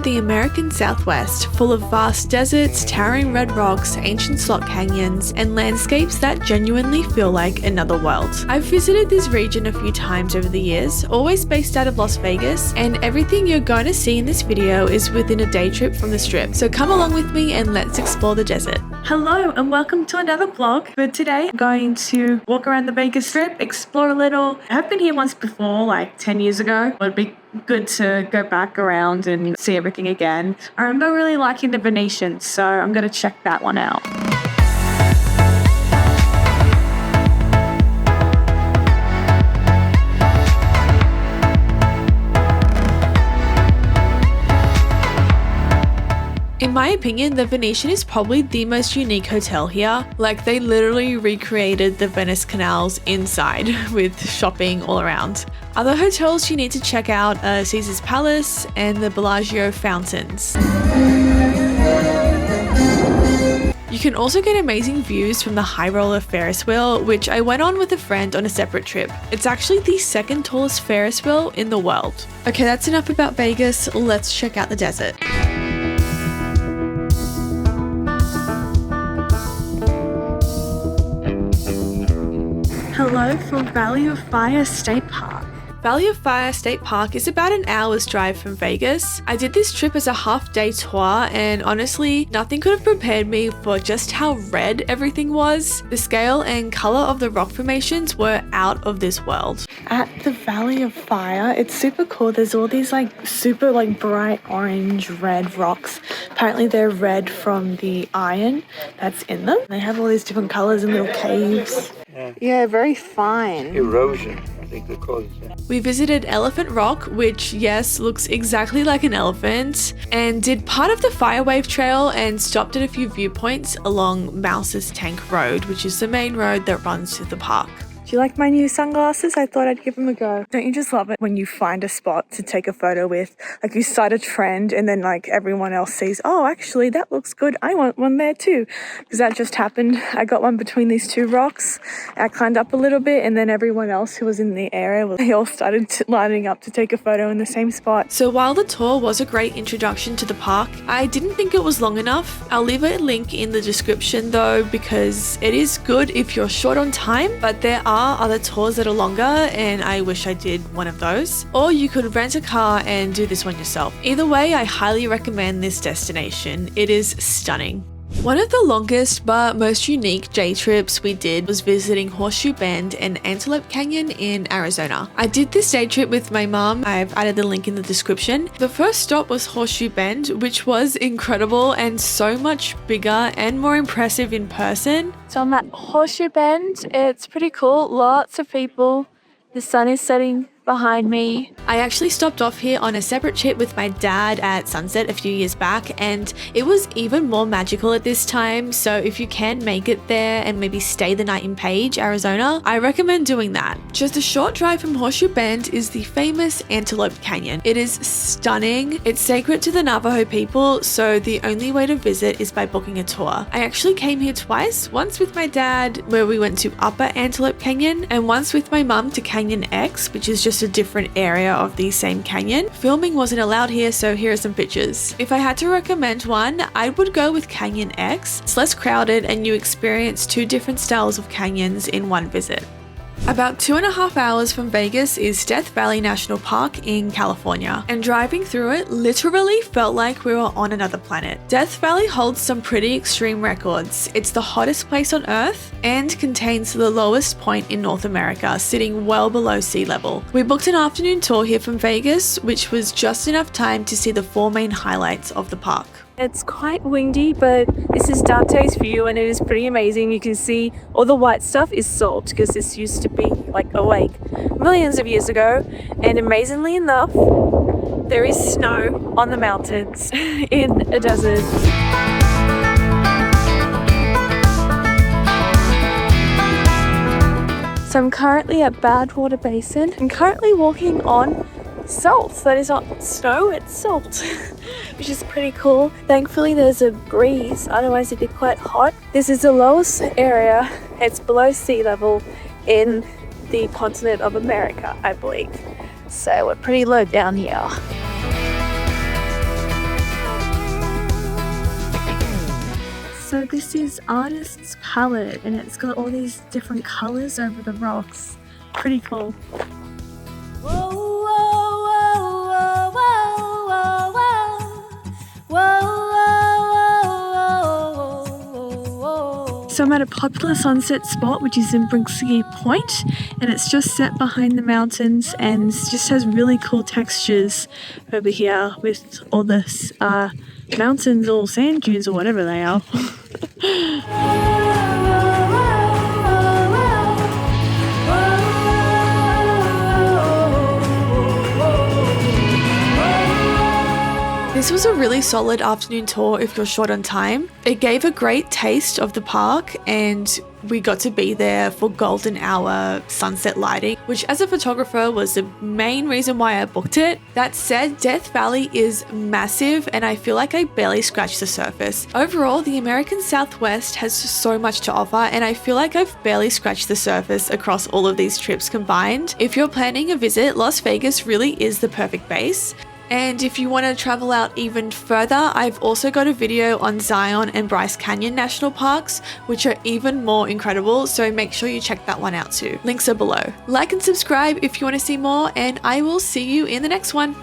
the American Southwest, full of vast deserts, towering red rocks, ancient slot canyons, and landscapes that genuinely feel like another world. I've visited this region a few times over the years, always based out of Las Vegas, and everything you're going to see in this video is within a day trip from the Strip. So come along with me and let's explore the desert. Hello and welcome to another vlog. But today I'm going to walk around the Vegas Strip, explore a little. I've been here once before, like 10 years ago. It'd be good to go back around and see everything again. I remember really liking the Venetian, so I'm going to check that one out. In my opinion, the Venetian is probably the most unique hotel here. Like, they literally recreated the Venice canals inside with shopping all around. Other hotels you need to check out are Caesar's Palace and the Bellagio Fountains. You can also get amazing views from the High Roller Ferris wheel, which I went on with a friend on a separate trip. It's actually the second tallest Ferris wheel in the world. Okay, that's enough about Vegas. Let's check out the desert. Hello from Valley of Fire State Park. Valley of Fire State Park is about an hour's drive from Vegas. I did this trip as a half-day tour, and honestly, nothing could have prepared me for just how red everything was. The scale and color of the rock formations were out of this world. At the Valley of Fire, it's super cool. There's all these super bright orange red rocks. Apparently they're red from the iron that's in them. They have all these different colors and little caves. Yeah, very fine. Erosion, I think they call it. We visited Elephant Rock, which, yes, looks exactly like an elephant, and did part of the Firewave Trail and stopped at a few viewpoints along Mouse's Tank Road, which is the main road that runs through the park. Do you like my new sunglasses? I thought I'd give them a go. Don't you just love it when you find a spot to take a photo with? Like, you start a trend and then everyone else sees, oh, actually that looks good. I want one there too. Because that just happened. I got one between these two rocks. I climbed up a little bit and then everyone else who was in the area, they all started lining up to take a photo in the same spot. So while the tour was a great introduction to the park, I didn't think it was long enough. I'll leave a link in the description though, because it is good if you're short on time, but there are other tours that are longer, and I wish I did one of those. Or you could rent a car and do this one yourself. Either way, I highly recommend this destination. It is stunning. One of the longest but most unique day trips we did was visiting Horseshoe Bend and Antelope Canyon in Arizona. I did this day trip with my mom. I've added the link in the description. The first stop was Horseshoe Bend, which was incredible and so much bigger and more impressive in person. So I'm at Horseshoe Bend. It's pretty cool. Lots of people. The sun is setting behind me. I actually stopped off here on a separate trip with my dad at sunset a few years back, and it was even more magical at this time. So if you can make it there and maybe stay the night in Page, Arizona, I recommend doing that. Just a short drive from Horseshoe Bend is the famous Antelope Canyon. It is stunning. It's sacred to the Navajo people, so the only way to visit is by booking a tour. I actually came here twice, once with my dad where we went to Upper Antelope Canyon, and once with my mum to Canyon X, which is just a different area of the same canyon. Filming wasn't allowed here, so here are some pictures. If I had to recommend one, I would go with Canyon X. It's less crowded and you experience two different styles of canyons in one visit. About 2.5 hours from Vegas is Death Valley National Park in California, and driving through it literally felt like we were on another planet. Death Valley holds some pretty extreme records. It's the hottest place on Earth and contains the lowest point in North America, sitting well below sea level. We booked an afternoon tour here from Vegas, which was just enough time to see the four main highlights of the park. It's quite windy, but this is Dante's view and it is pretty amazing. You can see all the white stuff is salt because this used to be a lake millions of years ago, and amazingly enough, there is snow on the mountains in a desert. So I'm currently at Badwater Basin. I'm currently walking on salt. That is not snow, it's salt, which is pretty cool. Thankfully there's a breeze, otherwise it'd be quite hot. This is the lowest area. It's below sea level in the continent of America, I believe. So we're pretty low down here. So this is artist's palette, and it's got all these different colors over the rocks. Pretty cool. Whoa, whoa, whoa, whoa, whoa, whoa, whoa, whoa. So I'm at a popular sunset spot, which is in Brixie Point, and it's just set behind the mountains and just has really cool textures over here with all this mountains or sand dunes or whatever they are. This was a really solid afternoon tour if you're short on time. It gave a great taste of the park, and we got to be there for golden hour sunset lighting, which as a photographer was the main reason why I booked it. That said, Death Valley is massive and I feel like I barely scratched the surface. Overall, the American Southwest has so much to offer, and I feel like I've barely scratched the surface across all of these trips combined. If you're planning a visit, Las Vegas really is the perfect base. And if you want to travel out even further, I've also got a video on Zion and Bryce Canyon National Parks, which are even more incredible, so make sure you check that one out too. Links are below. Like and subscribe if you want to see more, and I will see you in the next one.